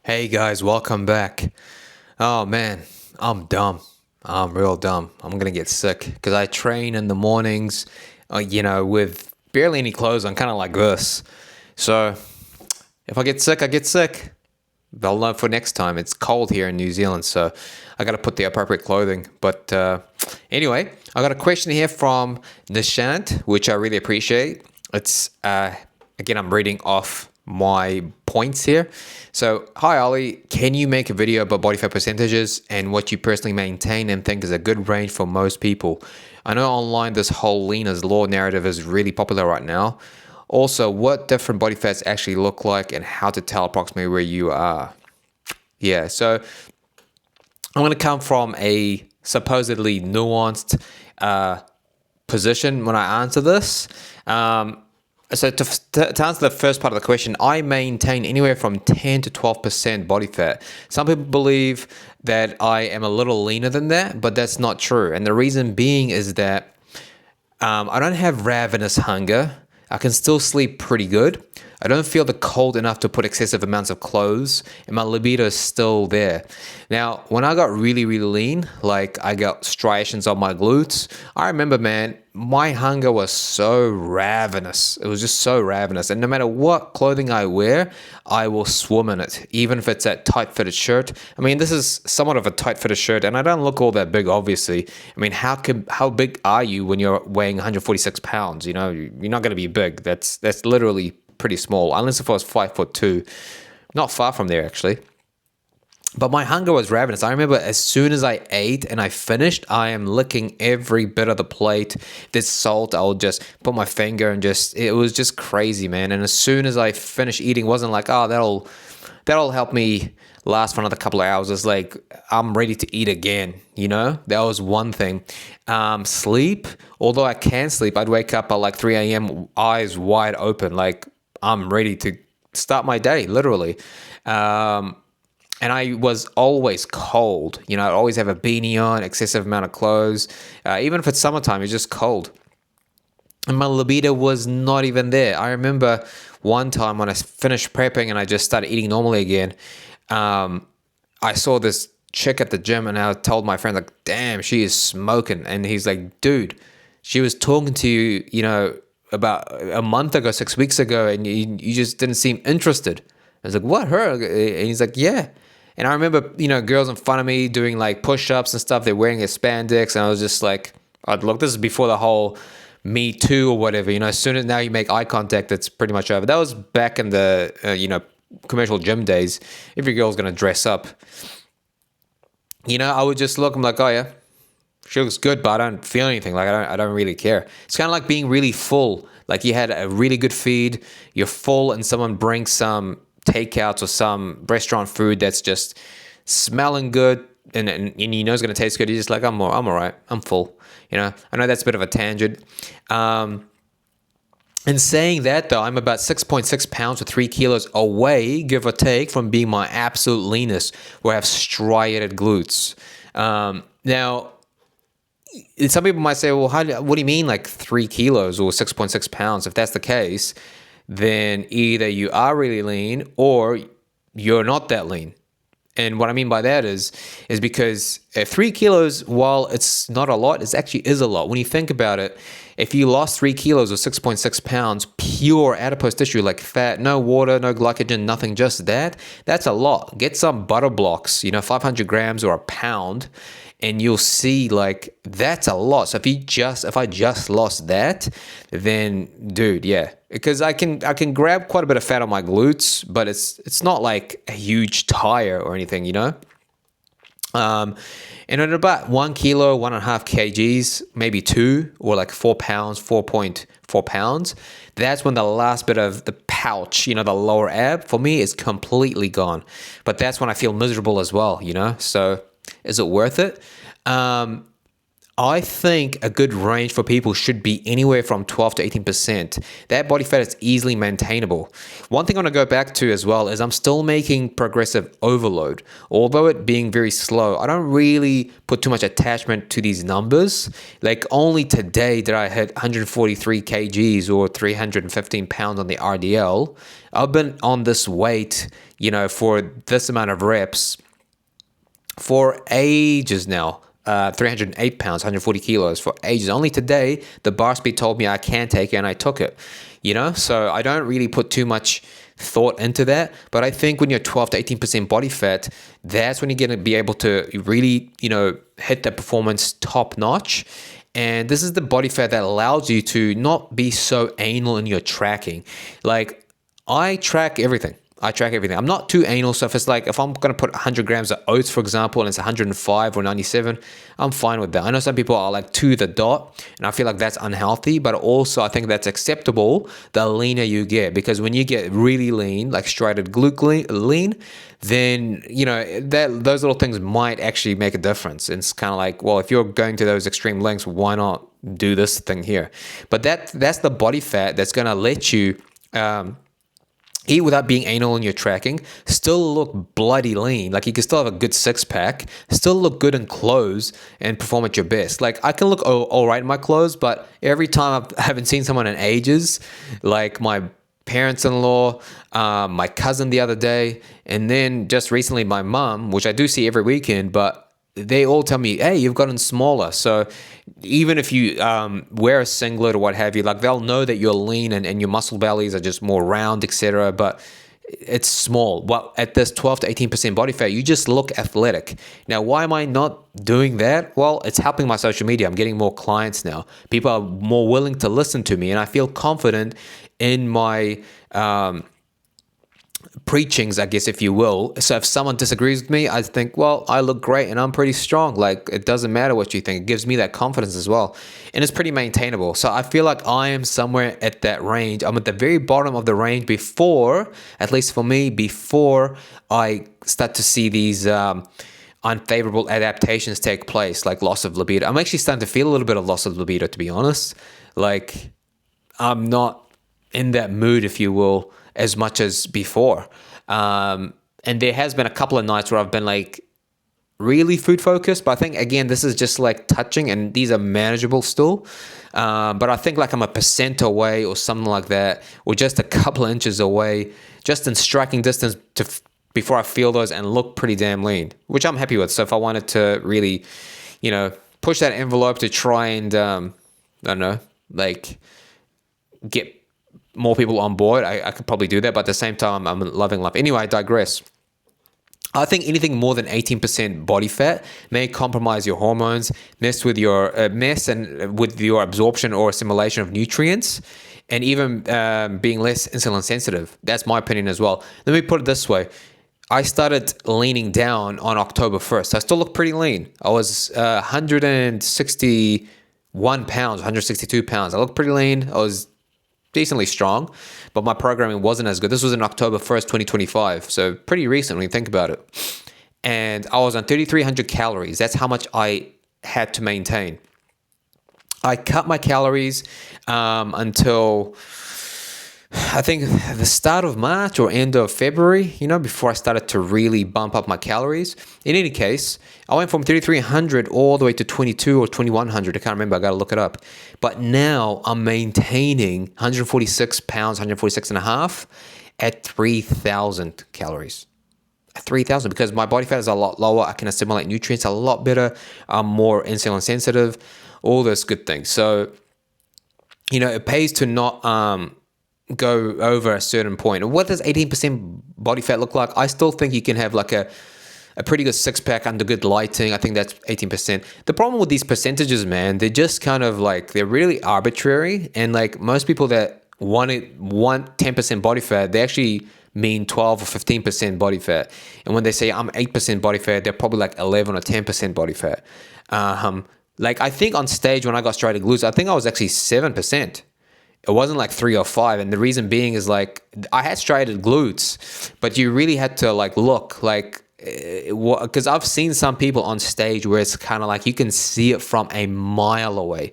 Hey guys, welcome back. Oh man, I'm dumb. I'm real dumb. I'm gonna get sick because I train in the mornings, with barely any clothes on, kind of like this. So if I get sick, I get sick. I'll learn for next time. It's cold here in New Zealand, so I gotta put the appropriate clothing. But anyway, I got a question here from Nishant, which I really appreciate. It's again, I'm reading off my points here. So, hi Ollie, can you make a video about body fat percentages and what you personally maintain and think is a good range for most people? I know online this whole lean is law narrative is really popular right now. Also, what different body fats actually look like and how to tell approximately where you are. Yeah, so I'm going to come from a supposedly nuanced position when I answer this. So to answer the first part of the question, I maintain anywhere from 10 to 12% body fat. Some people believe that I am a little leaner than that, but that's not true. And the reason being is that I don't have ravenous hunger. I can still sleep pretty good. I don't feel the cold enough to put excessive amounts of clothes, and my libido is still there. Now, when I got really, really lean, like I got striations on my glutes, I remember, man, my hunger was so ravenous. It was just so ravenous. And no matter what clothing I wear, I will swim in it, even if it's that tight fitted shirt. I mean, this is somewhat of a tight fitted shirt, and I don't look all that big, obviously. I mean, how big are you when you're weighing 146 pounds? You know, you're not going to be big. That's literally pretty small, unless if I was 5'2". Not far from there, actually. But my hunger was ravenous. I remember as soon as I ate and I finished, I am licking every bit of the plate. This salt, I'll just put my finger and it was just crazy, man. And as soon as I finished eating, it wasn't like, oh, that'll help me last for another couple of hours. It's like, I'm ready to eat again, you know? That was one thing. Sleep, although I can sleep, I'd wake up at like 3 a.m., eyes wide open, like I'm ready to start my day, literally. And I was always cold. You know, I'd always have a beanie on, excessive amount of clothes. Even if it's summertime, it's just cold. And my libido was not even there. I remember one time when I finished prepping and I just started eating normally again, I saw this chick at the gym and I told my friend, like, damn, she is smoking. And he's like, dude, she was talking to you, you know, about a month ago, 6 weeks ago, and you just didn't seem interested. I was like, what, her? And he's like, yeah. And I remember, you know, girls in front of me doing like push-ups and stuff. They're wearing a spandex. And I was just like, look, this is before the whole Me Too or whatever. You know, as soon as now you make eye contact, it's pretty much over. That was back in the, commercial gym days. Every girl's going to dress up. You know, I would just look, I'm like, oh yeah, she looks good, but I don't feel anything. Like I don't really care. It's kind of like being really full. Like you had a really good feed, you're full, and someone brings some takeouts or some restaurant food that's just smelling good and you know it's going to taste good. You're just like, I'm all right. I'm full. You know, I know that's a bit of a tangent. In saying that, though, I'm about 6.6 pounds or 3 kilos away, give or take, from being my absolute leanest, where I have striated glutes. Now, some people might say, well, what do you mean like 3 kilos or 6.6 pounds? If that's the case, then either you are really lean or you're not that lean. And what I mean by that is because 3 kilos, while it's not a lot, it actually is a lot. When you think about it, if you lost 3 kilos or 6.6 pounds, pure adipose tissue, like fat, no water, no glycogen, nothing, just that's a lot. Get some butter blocks, 500 grams or a pound, and you'll see like that's a lot. So if I just lost that, then dude, yeah, because I can grab quite a bit of fat on my glutes, but it's not like a huge tire or anything, you know. And at about 1 kilo, 1.5 kgs, maybe 2 or like 4 pounds, 4.4 pounds, that's when the last bit of the pouch, the lower ab, for me is completely gone. But that's when I feel miserable as well, So is it worth it? I think a good range for people should be anywhere from 12 to 18%. That body fat is easily maintainable. One thing I want to go back to as well is I'm still making progressive overload. Although it being very slow, I don't really put too much attachment to these numbers. Like only today did I hit 143 kgs or 315 pounds on the RDL. I've been on this weight, for this amount of reps for ages now. 308 pounds, 140 kilos for ages. Only today, the bar speed told me I can take it and I took it, So I don't really put too much thought into that. But I think when you're 12 to 18% body fat, that's when you're going to be able to really, hit that performance top notch. And this is the body fat that allows you to not be so anal in your tracking. Like I track everything. I'm not too anal. So if I'm going to put 100 grams of oats, for example, and it's 105 or 97, I'm fine with that. I know some people are like to the dot, and I feel like that's unhealthy, but also I think that's acceptable the leaner you get, because when you get really lean, like striated glute lean, then, those little things might actually make a difference. And it's kind of like, well, if you're going to those extreme lengths, why not do this thing here? But that's the body fat that's going to let you, eat without being anal in your tracking, still look bloody lean. Like you can still have a good six pack, still look good in clothes and perform at your best. Like I can look all right in my clothes, but every time I haven't seen someone in ages, like my parents-in-law, my cousin the other day, and then just recently my mom, which I do see every weekend, but they all tell me, hey, you've gotten smaller. So even if you wear a singlet or what have you, like they'll know that you're lean and your muscle bellies are just more round, etc. But it's small. Well, at this 12 to 18% body fat, you just look athletic. Now, why am I not doing that? Well, it's helping my social media. I'm getting more clients now. People are more willing to listen to me, and I feel confident in my preachings, I guess, if you will. So if someone disagrees with me, I think, well, I look great and I'm pretty strong. Like it doesn't matter what you think. It gives me that confidence as well. And it's pretty maintainable. So I feel like I am somewhere at that range. I'm at the very bottom of the range before, at least for me, before I start to see these unfavorable adaptations take place, like loss of libido. I'm actually starting to feel a little bit of loss of libido, to be honest. Like I'm not in that mood, if you will, as much as before. And there has been a couple of nights where I've been like really food focused, but I think again, this is just like touching and these are manageable still. But I think like I'm a percent away or something like that, or just a couple of inches away, just in striking distance before I feel those and look pretty damn lean, which I'm happy with. So if I wanted to really, push that envelope to try and, I don't know, like get more people on board, I could probably do that, but at the same time, I'm loving life. Anyway, I digress. I think anything more than 18% body fat may compromise your hormones, mess with your and with your absorption or assimilation of nutrients, and even being less insulin sensitive. That's my opinion as well. Let me put it this way. I started leaning down on October 1st. I still look pretty lean. I was 161 pounds, 162 pounds. I look pretty lean. I was decently strong, but my programming wasn't as good. This was in October 1st, 2025. So pretty recent when you think about it. And I was on 3,300 calories. That's how much I had to maintain. I cut my calories until I think the start of March or end of February, before I started to really bump up my calories. In any case, I went from 3,300 all the way to 22 or 2,100. I can't remember. I got to look it up. But now I'm maintaining 146 pounds, 146 and a half at 3,000 calories. At 3,000, because my body fat is a lot lower. I can assimilate nutrients a lot better. I'm more insulin sensitive, all those good things. So, it pays to not go over a certain point. What does 18% body fat look like? I still think you can have like a pretty good six pack under good lighting. I think that's 18%. The problem with these percentages, man, they're just kind of like, they're really arbitrary. And like most people that want 10% body fat, they actually mean 12 or 15% body fat. And when they say I'm 8% body fat, they're probably like 11 or 10% body fat. Like I think on stage when I got striated glutes, I think I was actually 7%. It wasn't like 3 or 5, and the reason being is like I had striated glutes, but you really had to like look like because I've seen some people on stage where it's kind of like you can see it from a mile away.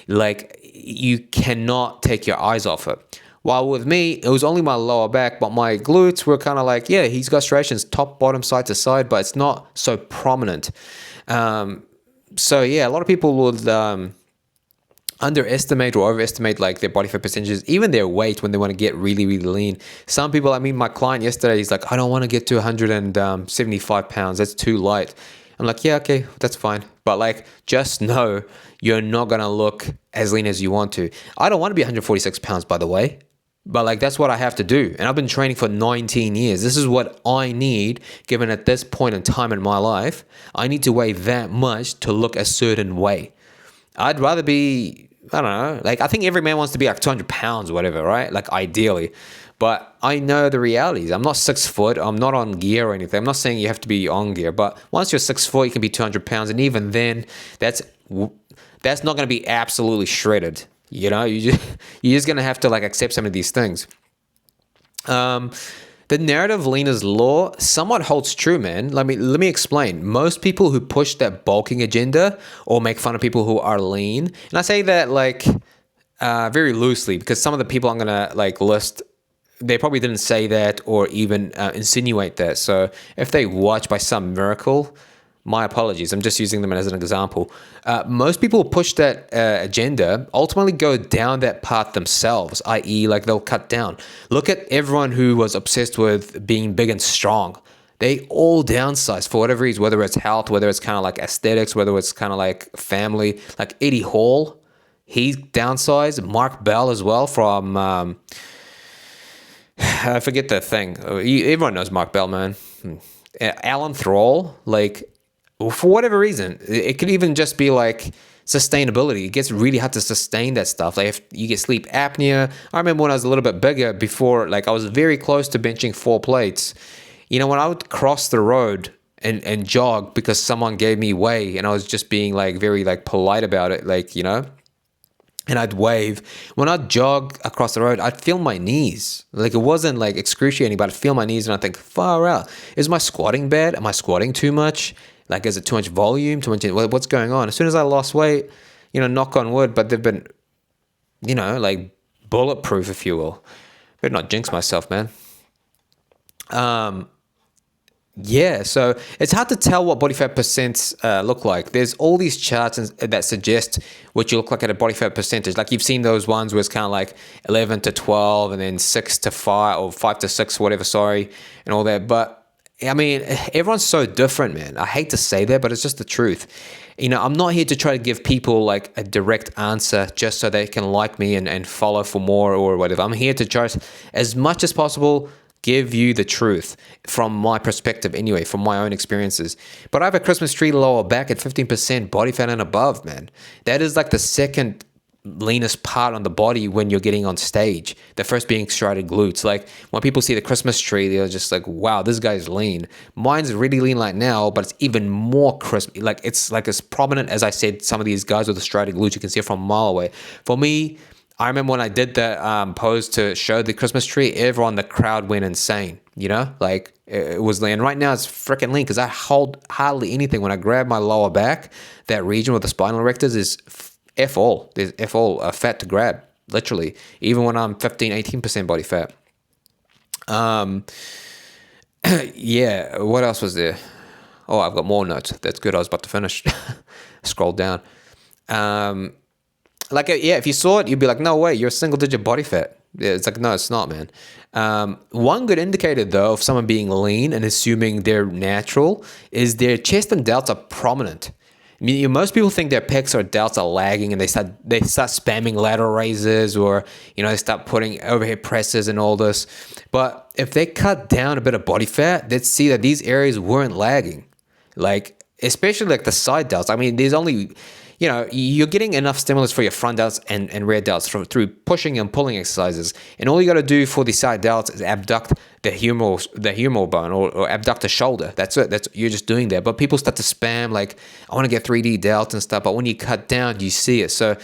Like you cannot take your eyes off it. While with me, it was only my lower back, but my glutes were kind of like, yeah, he's got striations top, bottom, side to side, but it's not so prominent. So yeah, a lot of people would underestimate or overestimate like their body fat percentages, even their weight when they want to get really, really lean. Some people, I mean, my client yesterday, he's like, I don't want to get to 175 pounds. That's too light. I'm like, yeah, okay, that's fine. But like, just know you're not going to look as lean as you want to. I don't want to be 146 pounds, by the way. But like, that's what I have to do. And I've been training for 19 years. This is what I need, given at this point in time in my life, I need to weigh that much to look a certain way. I'd rather be, I don't know, like I think every man wants to be like 200 pounds or whatever, right? Like ideally. But I know the realities. I'm not 6 foot. I'm not on gear or anything. I'm not saying you have to be on gear. But once you're 6 foot, you can be 200 pounds. And even then, that's not going to be absolutely shredded. You know, you're just going to have to like accept some of these things. The narrative leaner's law somewhat holds true, man. Let me explain. Most people who push that bulking agenda or make fun of people who are lean, and I say that like very loosely because some of the people I'm gonna like list, they probably didn't say that or even insinuate that. So if they watch by some miracle, my apologies. I'm just using them as an example. Most people who push that agenda ultimately go down that path themselves, i.e. like they'll cut down. Look at everyone who was obsessed with being big and strong. They all downsize for whatever reason, whether it's health, whether it's kind of like aesthetics, whether it's kind of like family. Like Eddie Hall, he downsized. Mark Bell as well from, I forget the thing. Everyone knows Mark Bell, man. Alan Thrall, like, for whatever reason, it could even just be like sustainability. It gets really hard to sustain that stuff. Like if you get sleep apnea. I remember when I was a little bit bigger before, like I was very close to benching 4 plates. You know, when I would cross the road and jog because someone gave me way and I was just being like very like polite about it, like, you know, and I'd wave. When I'd jog across the road, I'd feel my knees. Like it wasn't like excruciating, but I'd feel my knees and I'd think, far out. Is my squatting bad? Am I squatting too much? Like, is it too much volume? What's going on? As soon as I lost weight, you know, knock on wood, but they've been, you know, like bulletproof, if you will. Better not jinx myself, man. Yeah, so it's hard to tell what body fat percents look like. There's all these charts that suggest what you look like at a body fat percentage. Like you've seen those ones where it's kind of like 11 to 12 and then 6 to 5 or 5 to 6, whatever, sorry, and all that. But I mean, everyone's so different, man. I hate to say that, but it's just the truth. You know, I'm not here to try to give people like a direct answer just so they can like me and follow for more or whatever. I'm here to try as much as possible give you the truth from my perspective anyway, from my own experiences. But I have a Christmas tree lower back at 15% body fat and above, man. That is like the second leanest part on the body when you're getting on stage. The first being striated glutes. Like when people see the Christmas tree, they're just like, wow, this guy's lean. Mine's really lean right now, but it's even more crisp. Like it's like as prominent as I said, some of these guys with the striated glutes, you can see it from a mile away. For me, I remember when I did the pose to show the Christmas tree, everyone in the crowd went insane, you know? Like it was lean. Right now it's freaking lean because I hold hardly anything. When I grab my lower back, that region with the spinal erectors is F all. There's F all fat to grab, literally. Even when I'm 15, 18% body fat. Yeah, what else was there? Oh, I've got more notes. That's good. I was about to finish. Scroll down. Like, yeah, if you saw it, you'd be like, no way, you're a single digit body fat. Yeah, it's like, no, it's not, man. One good indicator, though, of someone being lean and assuming they're natural is their chest and delts are prominent. I mean, most people think their pecs or delts are lagging and they start spamming lateral raises or, you know, they start putting overhead presses and all this. But if they cut down a bit of body fat, they'd see that these areas weren't lagging. Like, especially like the side delts. I mean, there's only, you know, you're getting enough stimulus for your front delts and rear delts through pushing and pulling exercises. And all you got to do for the side delts is abduct the humeral bone or abduct the shoulder. That's it. You're just doing that. But people start to spam like, I want to get 3D delts and stuff. But when you cut down, you see it. So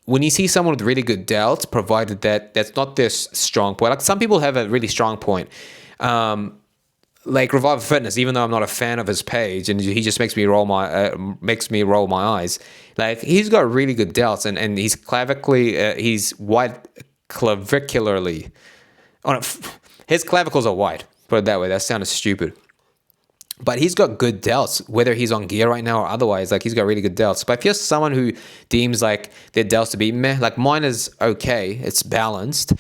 when you see someone with really good delts, provided that that's not their strong point. Like some people have a really strong point. like Revival Fitness, even though I'm not a fan of his page, and he just makes me roll my eyes. Like he's got really good delts, and he's he's wide clavicularly. On his clavicles are wide. Put it that way. That sounded stupid. But he's got good delts, whether he's on gear right now or otherwise. Like he's got really good delts. But if you're someone who deems like their delts to be meh, like mine is okay, it's balanced.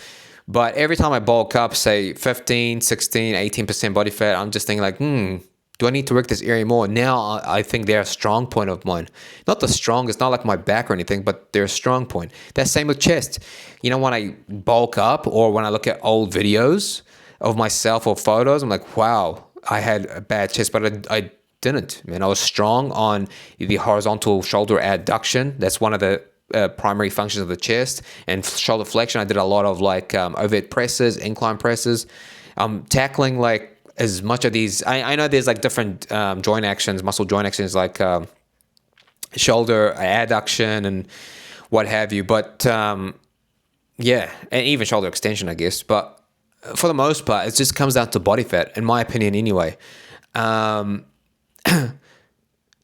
But every time I bulk up, say 15, 16, 18% body fat, I'm just thinking like, do I need to work this area more? Now I think they're a strong point of mine. Not the strongest, not like my back or anything, but they're a strong point. That's same with chest. You know, when I bulk up or when I look at old videos of myself or photos, I'm like, wow, I had a bad chest, but I didn't, man. I was strong on the horizontal shoulder adduction. That's one of the primary functions of the chest, and shoulder flexion. I did a lot of like overhead presses, incline presses, tackling like as much of these. I know there's like different joint actions, muscle joint actions, like shoulder adduction and what have you. But yeah, and even shoulder extension, I guess. But for the most part, it just comes down to body fat, in my opinion, anyway.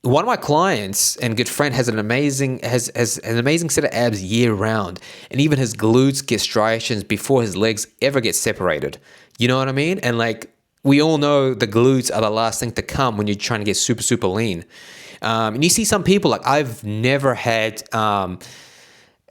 One of my clients and good friend has an amazing set of abs year round, and even his glutes get striations before his legs ever get separated. You know what I mean? And like we all know, the glutes are the last thing to come when you're trying to get super lean. And you see some people, like I've never had.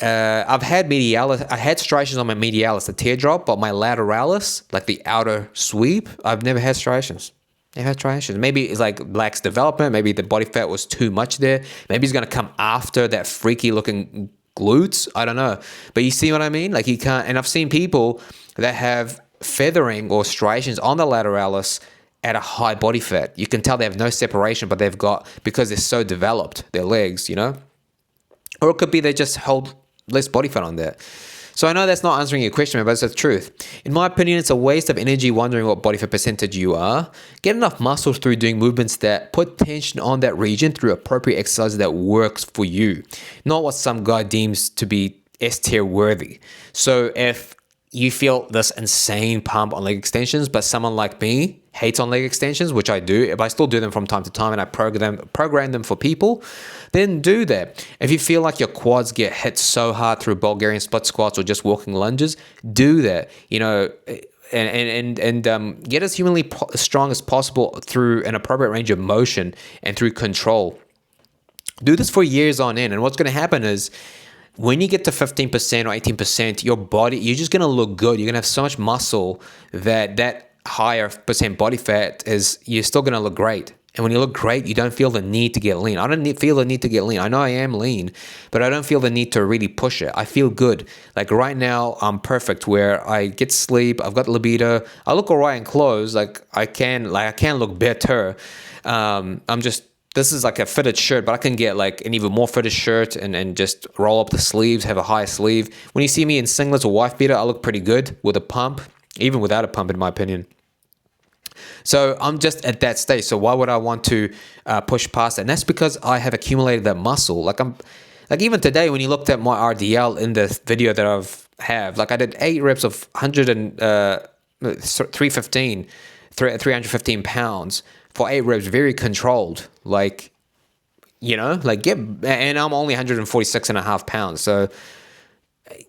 I've had medialis. I had striations on my medialis, the teardrop, but my lateralis, like the outer sweep, I've never had striations. Never had striations. Maybe it's like lacks development. Maybe the body fat was too much there. Maybe it's gonna come after that freaky looking glutes. I don't know. But you see what I mean? Like you can't. And I've seen people that have feathering or striations on the lateralis at a high body fat. You can tell they have no separation, but they've got, because they're so developed, their legs, you know. Or it could be they just hold less body fat on there. So I know that's not answering your question, but it's the truth. In my opinion, it's a waste of energy wondering what body fat percentage you are. Get enough muscle through doing movements that put tension on that region through appropriate exercises that works for you, not what some guy deems to be S-tier worthy. So if you feel this insane pump on leg extensions, but someone like me hates on leg extensions, which I do, if I still do them from time to time and I program them for people, then do that. If you feel like your quads get hit so hard through Bulgarian split squats or just walking lunges, do that. You know, and get as humanly strong as possible through an appropriate range of motion and through control. Do this for years on end, and what's going to happen is, when you get to 15% or 18%, your body, you're just going to look good. You're going to have so much muscle that higher percent body fat is, you're still going to look great. And when you look great, you don't feel the need to get lean. I don't feel the need to get lean. I know I am lean, but I don't feel the need to really push it. I feel good. Like right now, I'm perfect where I get sleep. I've got libido. I look all right in clothes. I can look better. This is like a fitted shirt, but I can get like an even more fitted shirt and just roll up the sleeves, have a high sleeve. When you see me in singlets or wife beater, I look pretty good with a pump, even without a pump, in my opinion. So I'm just at that stage. So why would I want to push past it? And that's because I have accumulated that muscle. Like even today, when you looked at my RDL in the video that I did 8 reps of 315 pounds for 8 reps, very controlled. Like, you know, and I'm only 146 and a half pounds. So,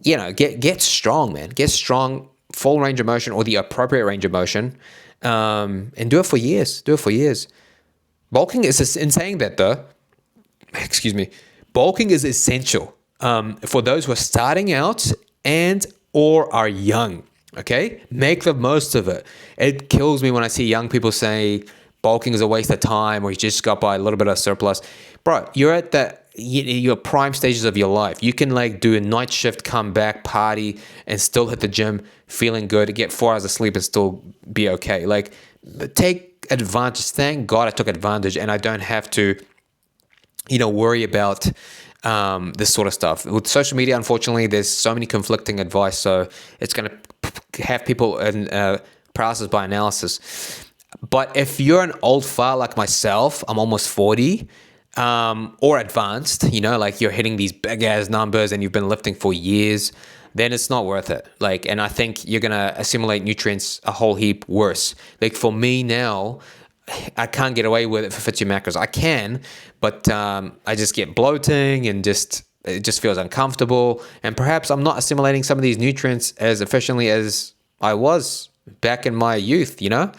you know, get strong, man. Get strong, full range of motion or the appropriate range of motion. And do it for years. Bulking is, in saying that though, bulking is essential for those who are starting out and or are young. Okay, make the most of it. It kills me when I see young people say bulking is a waste of time, or you just got by a little bit of surplus. Bro, you're at your prime stages of your life. You can like do a night shift, come back, party, and still hit the gym feeling good, get 4 hours of sleep and still be okay. Like, take advantage. Thank God I took advantage and I don't have to, worry about this sort of stuff. With social media, unfortunately, there's so many conflicting advice, so it's going to have people in paralysis by analysis. But if you're an old fart like myself, I'm almost 40, or advanced, like you're hitting these big ass numbers and you've been lifting for years, then it's not worth it. Like, and I think you're gonna assimilate nutrients a whole heap worse. Like for me now, I can't get away with it for Fit Your Macros. I can, but I just get bloating and it just feels uncomfortable. And perhaps I'm not assimilating some of these nutrients as efficiently as I was back in my youth, Yeah.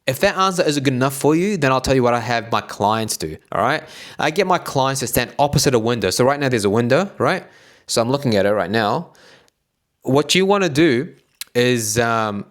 If that answer isn't good enough for you, then I'll tell you what I have my clients do. All right. I get my clients to stand opposite a window. So right now there's a window, right? So I'm looking at it right now. What you want to do is have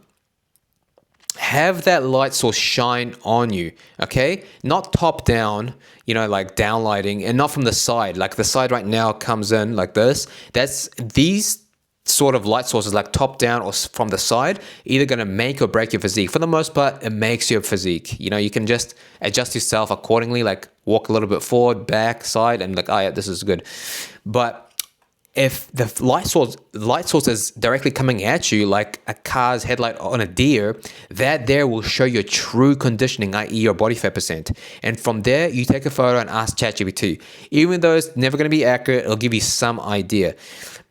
that light source shine on you, okay? Not top down, like down lighting, and not from the side. Like the side right now comes in like this. That's these sort of light sources, like top down or from the side, either going to make or break your physique. For the most part, it makes your physique. You can just adjust yourself accordingly, like walk a little bit forward, back, side, and like, oh yeah, this is good. But if the light source is directly coming at you like a car's headlight on a deer, that there will show your true conditioning, i.e. your body fat percent. And from there, you take a photo and ask ChatGPT. Even though it's never going to be accurate, it'll give you some idea.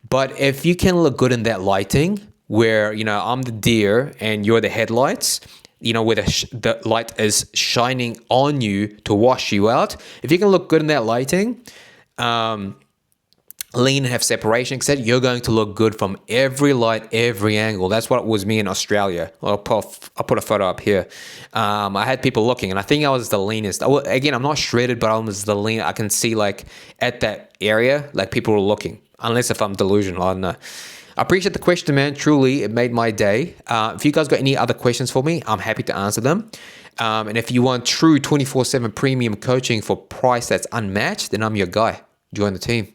But if you can look good in that lighting, where, I'm the deer and you're the headlights, where the light is shining on you to wash you out. If you can look good in that lighting, lean and have separation, etc., you're going to look good from every light, every angle. That's what it was me in Australia. I'll put a photo up here. I had people looking, and I think I was the leanest. Again, I'm not shredded, but I was the lean. I can see like at that area, like people were looking. Unless if I'm delusional, I don't know. I appreciate the question, man. Truly, it made my day. If you guys got any other questions for me, I'm happy to answer them. And if you want true 24/7 premium coaching for price that's unmatched, then I'm your guy. Join the team.